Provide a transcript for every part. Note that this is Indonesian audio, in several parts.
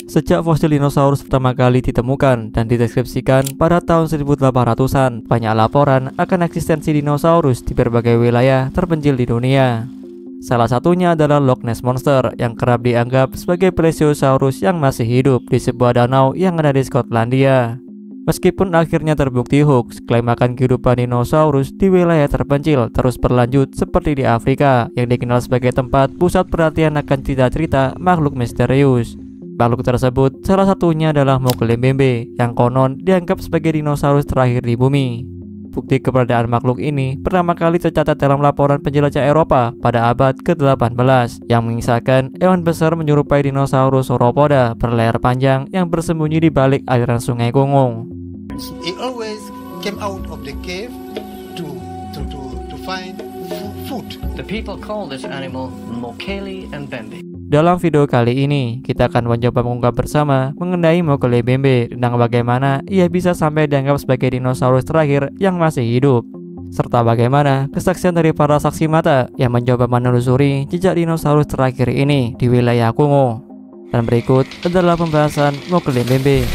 Sejak fosil dinosaurus pertama kali ditemukan dan dideskripsikan pada tahun 1800-an, banyak laporan akan eksistensi dinosaurus di berbagai wilayah terpencil di dunia. Salah satunya adalah Loch Ness Monster yang kerap dianggap sebagai plesiosaurus yang masih hidup di sebuah danau yang ada di Skotlandia. Meskipun akhirnya terbukti hoax, klaim akan kehidupan dinosaurus di wilayah terpencil terus berlanjut seperti di Afrika yang dikenal sebagai tempat pusat perhatian akan cerita-cerita makhluk misterius. Makhluk tersebut salah satunya adalah Mokele-mbembe yang konon dianggap sebagai dinosaurus terakhir di bumi. Bukti keberadaan makhluk ini pertama kali tercatat dalam laporan penjelajah Eropa pada abad ke-18 yang mengisahkan hewan besar menyerupai dinosaurus sauropoda berlayar panjang yang bersembunyi di balik aliran sungai Congo. He always came out of the cave to find food. The people call this animal Mokele-mbembe. Dalam video kali ini, kita akan mencoba mengungkap bersama mengenai Mokele-mbembe tentang bagaimana ia bisa sampai dianggap sebagai dinosaurus terakhir yang masih hidup, serta bagaimana kesaksian dari para saksi mata yang mencoba menelusuri jejak dinosaurus terakhir ini di wilayah Congo. Dan berikut adalah pembahasan Mokele-mbembe.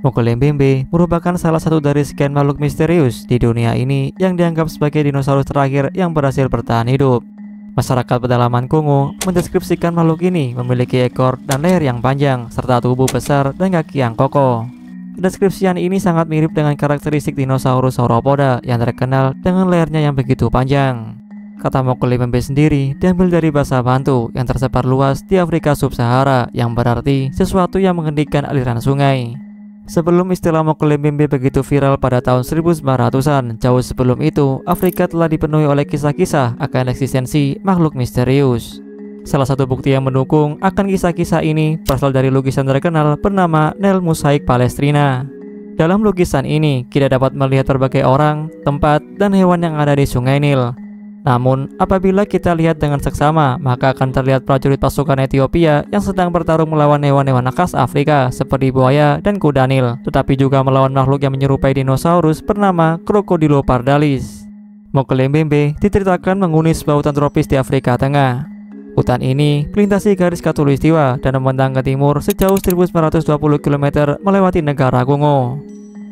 Mokele-mbembe merupakan salah satu dari sekian makhluk misterius di dunia ini yang dianggap sebagai dinosaurus terakhir yang berhasil bertahan hidup. Masyarakat pedalaman Congo mendeskripsikan makhluk ini memiliki ekor dan leher yang panjang, serta tubuh besar dan kaki yang kokoh. Deskripsian ini sangat mirip dengan karakteristik dinosaurus sauropoda yang terkenal dengan lehernya yang begitu panjang. Kata Mokele-mbembe sendiri diambil dari bahasa Bantu yang tersebar luas di Afrika Sub-Sahara yang berarti sesuatu yang menghentikan aliran sungai. Sebelum istilah Mokele-mbembe begitu viral pada tahun 1900-an, jauh sebelum itu, Afrika telah dipenuhi oleh kisah-kisah akan eksistensi makhluk misterius. Salah satu bukti yang mendukung akan kisah-kisah ini berasal dari lukisan terkenal bernama Nile Mosaic Palestrina. Dalam lukisan ini, kita dapat melihat berbagai orang, tempat, dan hewan yang ada di Sungai Nil. Namun, apabila kita lihat dengan seksama, maka akan terlihat prajurit pasukan Ethiopia yang sedang bertarung melawan hewan-hewan khas Afrika seperti buaya dan kuda Nil, tetapi juga melawan makhluk yang menyerupai dinosaurus bernama Crocodilo pardalis. Mokele-mbembe diceritakan menghuni sebuah hutan tropis di Afrika Tengah. Hutan ini melintasi garis khatulistiwa dan membentang ke timur sejauh 1920 km melewati negara Congo.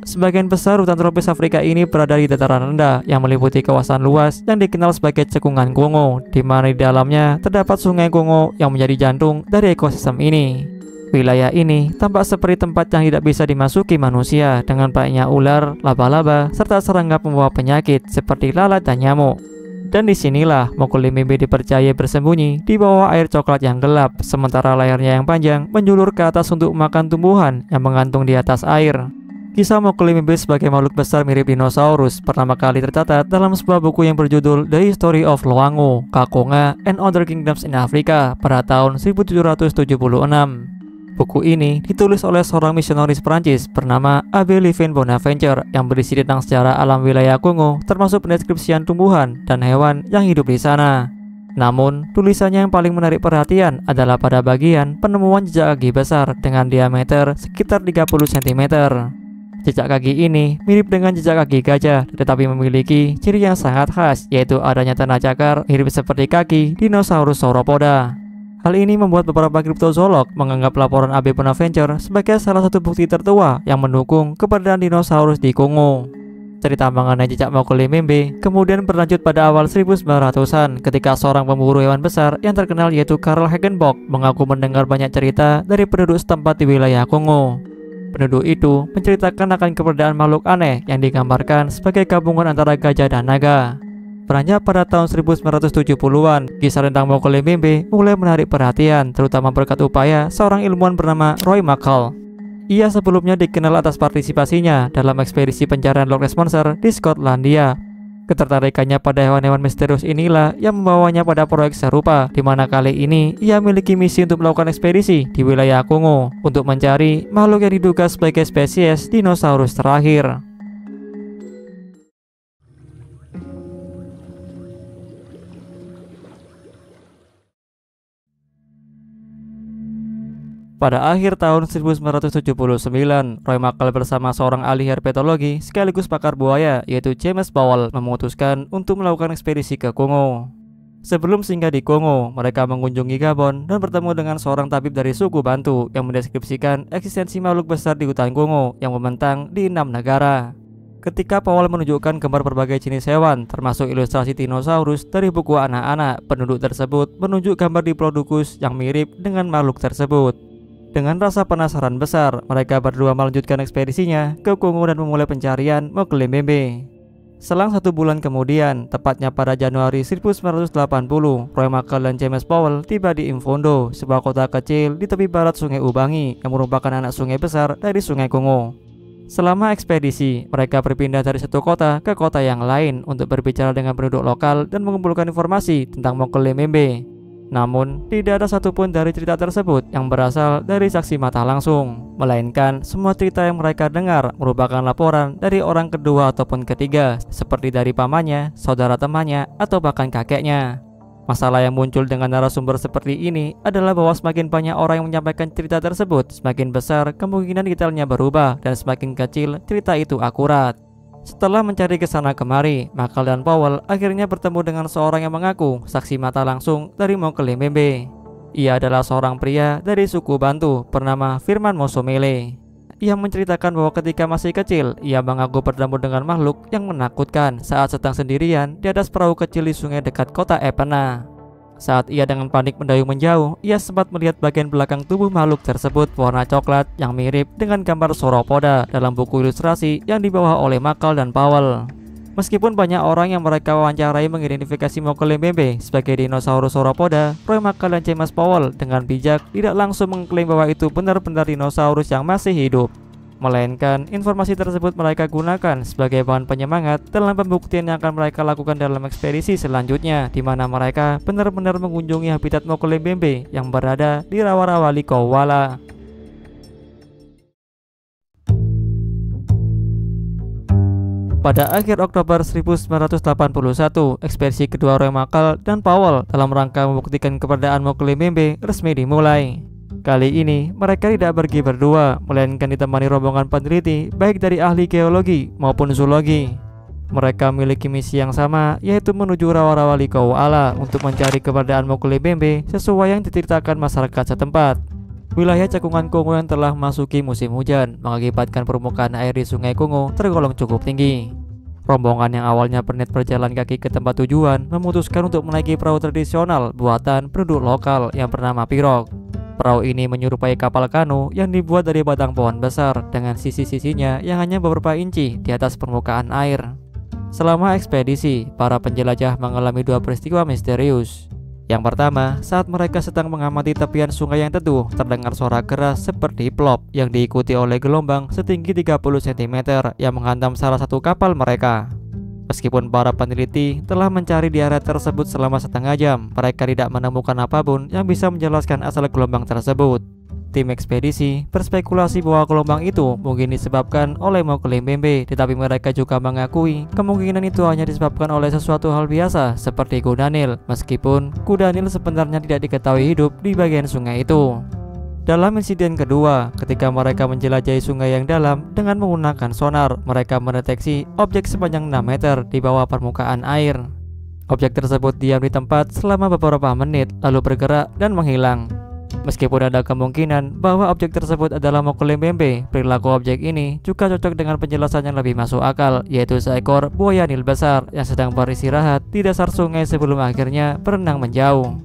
Sebagian besar hutan tropis Afrika ini berada di dataran rendah yang meliputi kawasan luas yang dikenal sebagai cekungan Congo, di mana di dalamnya terdapat sungai Congo yang menjadi jantung dari ekosistem ini. Wilayah ini tampak seperti tempat yang tidak bisa dimasuki manusia dengan banyaknya ular, laba-laba, serta serangga pembawa penyakit seperti lalat dan nyamuk. Dan disinilah Mokele-mbembe dipercaya bersembunyi di bawah air coklat yang gelap, sementara layarnya yang panjang menjulur ke atas untuk makan tumbuhan yang menggantung di atas air. Kisah Mokele-mbembe sebagai makhluk besar mirip dinosaurus pertama kali tercatat dalam sebuah buku yang berjudul The History of Loango, Kakonga, and Other Kingdoms in Africa pada tahun 1776. Buku ini ditulis oleh seorang misionaris Prancis bernama Abbé Livin Bonaventure yang berisi tentang sejarah alam wilayah Congo, termasuk pendeskripsian tumbuhan dan hewan yang hidup di sana. Namun, tulisannya yang paling menarik perhatian adalah pada bagian penemuan jejak kaki besar dengan diameter sekitar 30 cm. Jejak kaki ini mirip dengan jejak kaki gajah, tetapi memiliki ciri yang sangat khas, yaitu adanya tanda cakar mirip seperti kaki dinosaurus sauropoda. Hal ini membuat beberapa kriptozoolog menganggap laporan Abbé Bonaventure sebagai salah satu bukti tertua yang mendukung keberadaan dinosaurus di Congo. Cerita mengenai jejak Mokele-mbembe kemudian berlanjut pada awal 1900-an ketika seorang pemburu hewan besar yang terkenal yaitu Karl Hagenbeck mengaku mendengar banyak cerita dari penduduk setempat di wilayah Congo. Penduduk itu menceritakan akan keberadaan makhluk aneh yang digambarkan sebagai gabungan antara gajah dan naga. Beranjak pada tahun 1970-an, kisah tentang Mokele-mbembe mulai menarik perhatian, terutama berkat upaya seorang ilmuwan bernama Roy McCall. Ia sebelumnya dikenal atas partisipasinya dalam ekspedisi pencarian Loch Ness Monster di Skotlandia. Ketertarikannya pada hewan-hewan misterius inilah yang membawanya pada proyek serupa, di mana kali ini ia memiliki misi untuk melakukan ekspedisi di wilayah Congo untuk mencari makhluk yang diduga sebagai spesies dinosaurus terakhir. Pada akhir tahun 1979, Roy McCall bersama seorang ahli herpetologi sekaligus pakar buaya yaitu James Powell memutuskan untuk melakukan ekspedisi ke Congo. Sebelum singgah di Kongo, mereka mengunjungi Gabon dan bertemu dengan seorang tabib dari suku Bantu yang mendeskripsikan eksistensi makhluk besar di hutan Kongo yang membentang di 6 negara. Ketika Powell menunjukkan gambar berbagai jenis hewan, termasuk ilustrasi dinosaurus dari buku anak-anak, penduduk tersebut menunjuk gambar diplodocus yang mirip dengan makhluk tersebut. Dengan rasa penasaran besar, mereka berdua melanjutkan ekspedisinya ke Kongo dan memulai pencarian Mokele-mbembe. Selang 1 bulan kemudian, tepatnya pada Januari 1980, Roy Mackal dan James Powell tiba di Imfondo, sebuah kota kecil di tepi barat Sungai Ubangi yang merupakan anak sungai besar dari Sungai Kongo. Selama ekspedisi, mereka berpindah dari satu kota ke kota yang lain untuk berbicara dengan penduduk lokal dan mengumpulkan informasi tentang Mokele-mbembe. Namun, tidak ada satupun dari cerita tersebut yang berasal dari saksi mata langsung, melainkan semua cerita yang mereka dengar merupakan laporan dari orang kedua ataupun ketiga, seperti dari pamannya, saudara temannya, atau bahkan kakeknya. Masalah yang muncul dengan narasumber seperti ini adalah bahwa semakin banyak orang yang menyampaikan cerita tersebut, semakin besar kemungkinan detailnya berubah dan semakin kecil cerita itu akurat. Setelah mencari kesana kemari, Mackal dan Powell akhirnya bertemu dengan seorang yang mengaku saksi mata langsung dari Mokele-mbembe. Ia adalah seorang pria dari suku Bantu bernama Firman Mosomele. Ia menceritakan bahwa ketika masih kecil, ia mengaku bertemu dengan makhluk yang menakutkan saat sedang sendirian di atas perahu kecil di sungai dekat kota Epena. Saat ia dengan panik mendayung menjauh, ia sempat melihat bagian belakang tubuh makhluk tersebut warna coklat yang mirip dengan gambar sauropoda dalam buku ilustrasi yang dibawa oleh Mackal dan Powell. Meskipun banyak orang yang mereka wawancarai mengidentifikasi Mokele-mbembe sebagai dinosaurus sauropoda, Roy Mackal dan James Powell dengan bijak tidak langsung mengklaim bahwa itu benar-benar dinosaurus yang masih hidup. Melainkan, informasi tersebut mereka gunakan sebagai bahan penyemangat dalam pembuktian yang akan mereka lakukan dalam ekspedisi selanjutnya, di mana mereka benar-benar mengunjungi habitat Mokele-mbembe yang berada di rawa-rawa Likouala. Pada akhir Oktober 1981, ekspedisi kedua Roy Mackal dan Powell dalam rangka membuktikan keberadaan Mokele-mbembe resmi dimulai. Kali ini, mereka tidak pergi berdua, melainkan ditemani rombongan peneliti baik dari ahli geologi maupun zoologi. Mereka memiliki misi yang sama, yaitu menuju rawa-rawa Likouala untuk mencari keberadaan Mokele-mbembe sesuai yang diceritakan masyarakat setempat. Wilayah cekungan Kongo yang telah memasuki musim hujan mengakibatkan permukaan air di Sungai Kongo tergolong cukup tinggi. Rombongan yang awalnya berniat berjalan kaki ke tempat tujuan memutuskan untuk menaiki perahu tradisional buatan penduduk lokal yang bernama pirog. Perahu ini menyerupai kapal kanu yang dibuat dari batang pohon besar dengan sisi-sisinya yang hanya beberapa inci di atas permukaan air. Selama ekspedisi, para penjelajah mengalami 2 peristiwa misterius. Yang pertama, saat mereka sedang mengamati tepian sungai yang teduh, terdengar suara keras seperti plop yang diikuti oleh gelombang setinggi 30 cm yang menghantam salah satu kapal mereka. Meskipun para peneliti telah mencari di area tersebut selama setengah jam, mereka tidak menemukan apapun yang bisa menjelaskan asal gelombang tersebut. Tim ekspedisi berspekulasi bahwa gelombang itu mungkin disebabkan oleh Mokele-mbembe, tetapi mereka juga mengakui kemungkinan itu hanya disebabkan oleh sesuatu hal biasa seperti kuda Nil, meskipun kuda Nil sebenarnya tidak diketahui hidup di bagian sungai itu. Dalam insiden kedua, ketika mereka menjelajahi sungai yang dalam dengan menggunakan sonar, mereka mendeteksi objek sepanjang 6 meter di bawah permukaan air. Objek tersebut diam di tempat selama beberapa menit, lalu bergerak dan menghilang. Meskipun ada kemungkinan bahwa objek tersebut adalah Mokele-mbembe, perilaku objek ini juga cocok dengan penjelasan yang lebih masuk akal, yaitu seekor buaya Nil besar yang sedang beristirahat di dasar sungai sebelum akhirnya berenang menjauh.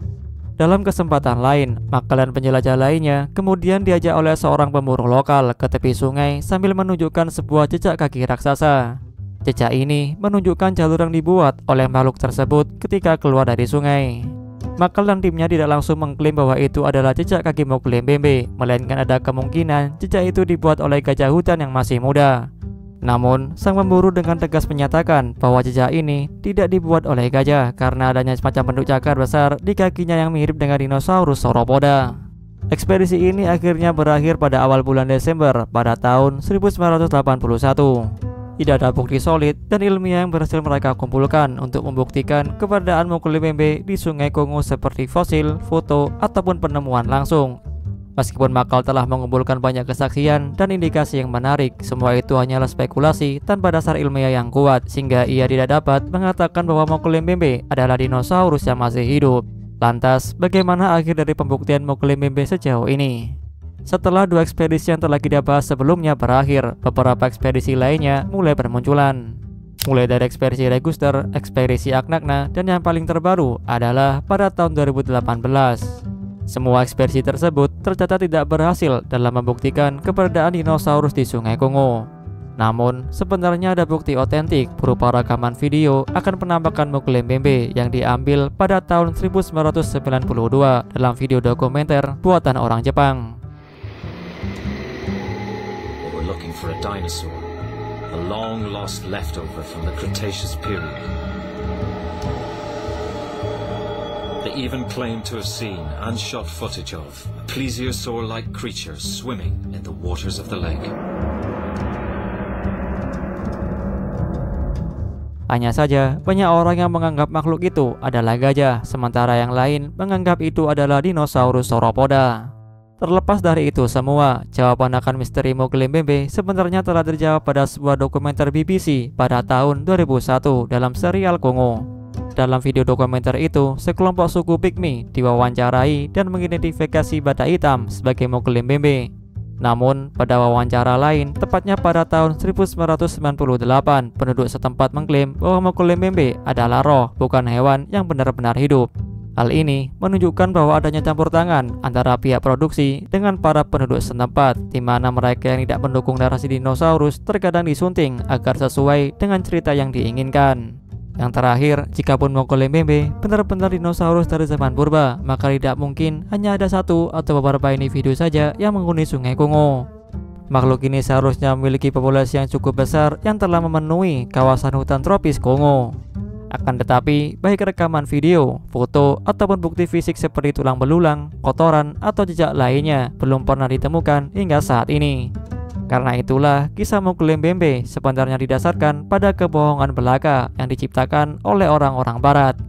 Dalam kesempatan lain, Mackal dan penjelajah lainnya kemudian diajak oleh seorang pemburu lokal ke tepi sungai sambil menunjukkan sebuah jejak kaki raksasa. Jejak ini menunjukkan jalur yang dibuat oleh makhluk tersebut ketika keluar dari sungai. Mackal dan timnya tidak langsung mengklaim bahwa itu adalah jejak kaki Mokele-mbembe, melainkan ada kemungkinan jejak itu dibuat oleh gajah hutan yang masih muda. Namun, sang pemburu dengan tegas menyatakan bahwa jejak ini tidak dibuat oleh gajah karena adanya semacam bentuk cakar besar di kakinya yang mirip dengan dinosaurus sauropoda. Ekspedisi ini akhirnya berakhir pada awal bulan Desember pada tahun 1981. Tidak ada bukti solid dan ilmiah yang berhasil mereka kumpulkan untuk membuktikan keberadaan Mokele-mbembe di Sungai Kongo seperti fosil, foto, ataupun penemuan langsung. Meskipun Makau telah mengumpulkan banyak kesaksian dan indikasi yang menarik, semua itu hanyalah spekulasi tanpa dasar ilmiah yang kuat, sehingga ia tidak dapat mengatakan bahwa Mokele-mbembe adalah dinosaurus yang masih hidup. Lantas, bagaimana akhir dari pembuktian Mokele-mbembe sejauh ini? Setelah 2 ekspedisi yang telah kita bahas sebelumnya berakhir, beberapa ekspedisi lainnya mulai bermunculan. Mulai dari ekspedisi Register, ekspedisi Aknakna, dan yang paling terbaru adalah pada tahun 2018. Semua ekspedisi tersebut tercatat tidak berhasil dalam membuktikan keberadaan dinosaurus di Sungai Kongo. Namun, sebenarnya ada bukti otentik berupa rekaman video akan penampakan Mokele-mbembe yang diambil pada tahun 1992 dalam video dokumenter buatan orang Jepang. They were looking for a dinosaur, a long-lost leftover from the Cretaceous period. They even claimed to have seen and shot footage of a plesiosaur-like creature swimming in the waters of the lake. Hanya saja, banyak orang yang menganggap makhluk itu adalah gajah, sementara yang lain menganggap itu adalah dinosaurus sauropoda. Terlepas dari itu semua, jawaban akan misteri Mokele-mbembe sebenarnya telah terjawab pada sebuah dokumenter BBC pada tahun 2001 dalam serial Kongo. Dalam video dokumenter itu, sekelompok suku Pygmy diwawancarai dan mengidentifikasi badak hitam sebagai Mokele-mbembe. Namun, pada wawancara lain, tepatnya pada tahun 1998, penduduk setempat mengklaim bahwa Mokele-mbembe adalah roh, bukan hewan yang benar-benar hidup. Hal ini menunjukkan bahwa adanya campur tangan antara pihak produksi dengan para penduduk setempat, di mana mereka yang tidak mendukung narasi dinosaurus terkadang disunting agar sesuai dengan cerita yang diinginkan. Yang terakhir, jikapun Mokele-mbembe benar-benar dinosaurus dari zaman purba, maka tidak mungkin hanya ada satu atau beberapa individu saja yang menghuni Sungai Kongo. Makhluk ini seharusnya memiliki populasi yang cukup besar yang telah memenuhi kawasan hutan tropis Kongo. Akan tetapi, baik rekaman video, foto, ataupun bukti fisik seperti tulang belulang, kotoran, atau jejak lainnya belum pernah ditemukan hingga saat ini. Karena itulah, kisah Mokele-mbembe sebenarnya didasarkan pada kebohongan belaka yang diciptakan oleh orang-orang barat.